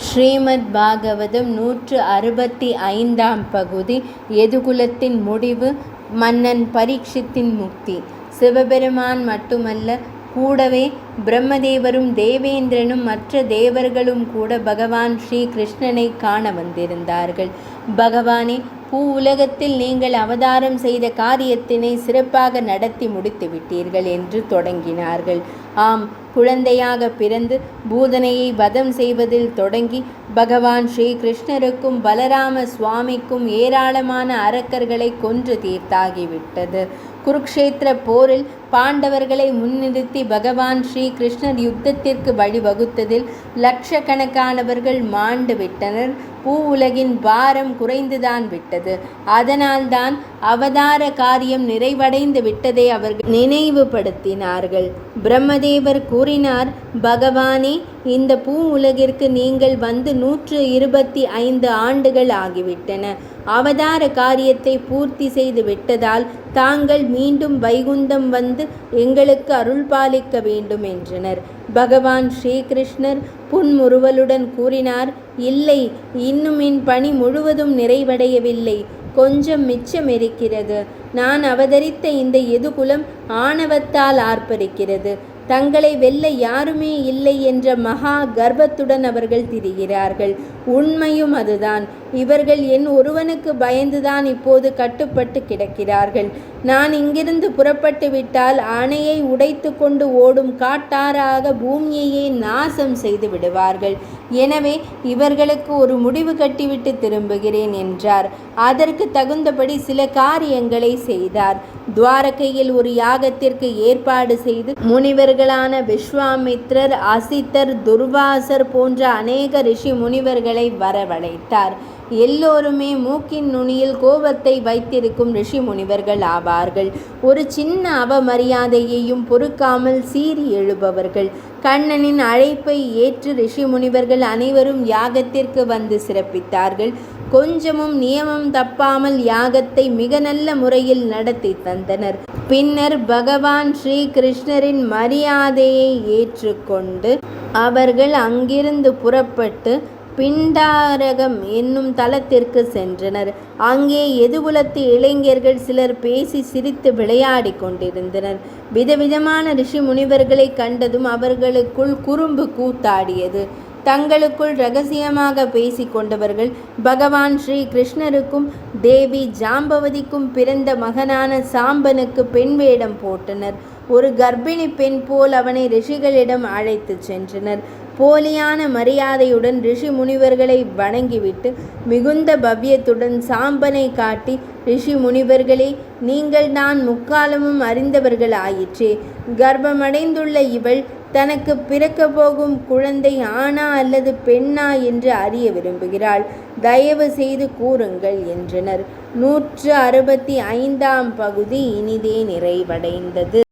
ஸ்ரீமத் பாகவதம் 165ஆம் பகுதி. யதுகுலத்தின் முடிவு, மன்னன் பரீட்சித்தின் முக்தி. சிவபெருமான் மட்டுமல்ல, கூடவே பிரம்மதேவரும் தேவேந்திரனும் மற்ற தேவர்களும் கூட பகவான் ஸ்ரீ கிருஷ்ணனை காண வந்திருந்தார்கள். பகவானே, பூ உலகத்தில் நீங்கள் அவதாரம் செய்த காரியத்தினை சிறப்பாக நடத்தி முடித்து விட்டீர்கள் என்று தொடங்கினார்கள். ஆம், குழந்தையாக பிறந்து பூதனையை வதம் செய்வதில் தொடங்கி பகவான் ஸ்ரீ கிருஷ்ணருக்கும் பலராம சுவாமிக்கும் ஏராளமான அரக்கர்களை கொன்று தீர்த்தாகிவிட்டது. குருக்ஷேத்திர போரில் பாண்டவர்களை முன்னிறுத்தி பகவான் ஸ்ரீ கிருஷ்ணர் யுத்தத்திற்கு வழிவகுத்ததில் லட்சக்கணக்கானவர்கள் மாண்டு விட்டனர். பூ உலகின் பாரம் குறைந்துதான் விட்டது. அதனால்தான் அவதார காரியம் நிறைவடைந்து விட்டதை அவர்கள் நினைவுபடுத்தினார்கள். பிரம்மதேவர் கூறினார், பகவானே, இந்த பூ உலகிற்கு நீங்கள் வந்து 125 ஆண்டுகள் ஆகிவிட்டன. அவதார காரியத்தை பூர்த்தி செய்து விட்டதால் தாங்கள் மீண்டும் வைகுந்தம் வந்து எங்களுக்கு அருள் பாலிக்க வேண்டும் என்றனர். பகவான் ஸ்ரீகிருஷ்ணர் புன்முறுவலுடன் கூறினார், இல்லை, இன்னும் என் பணி முழுவதும் நிறைவடையவில்லை. கொஞ்சம் மிச்சம் இருக்கிறது. நான் அவதரித்த இந்த யதுகுலம் ஆணவத்தால் ஆர்ப்பரிக்கிறது. தங்களை வெல்ல யாருமே இல்லை என்ற மகா கர்வத்துடன் அவர்கள் திரிகிறார்கள். உண்மையும் அதுதான். இவர்கள் என் ஒருவனுக்கு பயந்துதான் இப்போது கட்டுப்பட்டு கிடக்கிறார்கள். நான் இங்கிருந்து புறப்பட்டு விட்டால் அணையை உடைத்து கொண்டு ஓடும் காட்டாறாக பூமியையே நாசம் செய்து விடுவார்கள். எனவே இவர்களுக்கு ஒரு முடிவு கட்டிவிட்டு திரும்புகிறேன் என்றார். அதற்கு தகுந்தபடி சில காரியங்களை செய்தார். துவாரகையில் ஒரு யாகத்திற்கு ஏற்பாடு செய்து முனிவர்களான விஸ்வாமித்ரர், அசித்தர், துர்வாசர் போன்ற அநேக ரிஷி முனிவர்களை வரவழைத்தார். எல்லோருமே மூக்கின் நுனியில் கோபத்தை வைத்திருக்கும் ரிஷி முனிவர்கள் ஆவார்கள். ஒரு சின்ன அவமரியாதையையும் பொறுக்காமல் சீறி எழுபவர்கள். கண்ணனின் அழைப்பை ஏற்று ரிஷி முனிவர்கள் அனைவரும் யாகத்திற்கு வந்து சிறப்பித்தார்கள். கொஞ்சமும் நியமம் தப்பாமல் யாகத்தை மிக நல்ல முறையில் நடத்தி தந்தனர். பின்னர் பகவான் ஸ்ரீ கிருஷ்ணரின் மரியாதையை ஏற்றுக்கொண்டு அவர்கள் அங்கிருந்து புறப்பட்டு பிண்டாரகம் என்னும் தலத்திற்கு சென்றனர். அங்கே யதுகுலத்து இளைஞர்கள் சிலர் பேசி சிரித்து விளையாடி கொண்டிருந்தனர். விதவிதமான ரிஷி முனிவர்களை கண்டதும் அவர்களுக்குள் குறும்பு கூத்தாடியது. தங்களுக்குள் ரகசியமாக பேசி கொண்டவர்கள் பகவான் ஸ்ரீ கிருஷ்ணருக்கும் தேவி ஜாம்பவதிக்கும் பிறந்த மகனான சாம்பனுக்கு பெண் வேடம் போட்டனர். ஒரு கர்ப்பிணி பெண் போல் அவனை ரிஷிகளிடம் அழைத்து சென்றனர். போலியான மரியாதையுடன் ரிஷி முனிவர்களை வணங்கிவிட்டு மிகுந்த பவ்யத்துடன் சாம்பனை காட்டி, ரிஷி முனிவர்களே, நீங்கள் தான் முக்காலமும் அறிந்தவர்கள் ஆயிற்றே. கர்ப்பமடைந்துள்ள இவள் தனக்கு பிறக்க போகும் குழந்தை ஆணா அல்லது பெண்ணா என்று அறிய விரும்புகிறாள். தயவு செய்து கூறுங்கள் என்றனர். 165ஆம் பகுதி இனிதே நிறைவடைந்தது.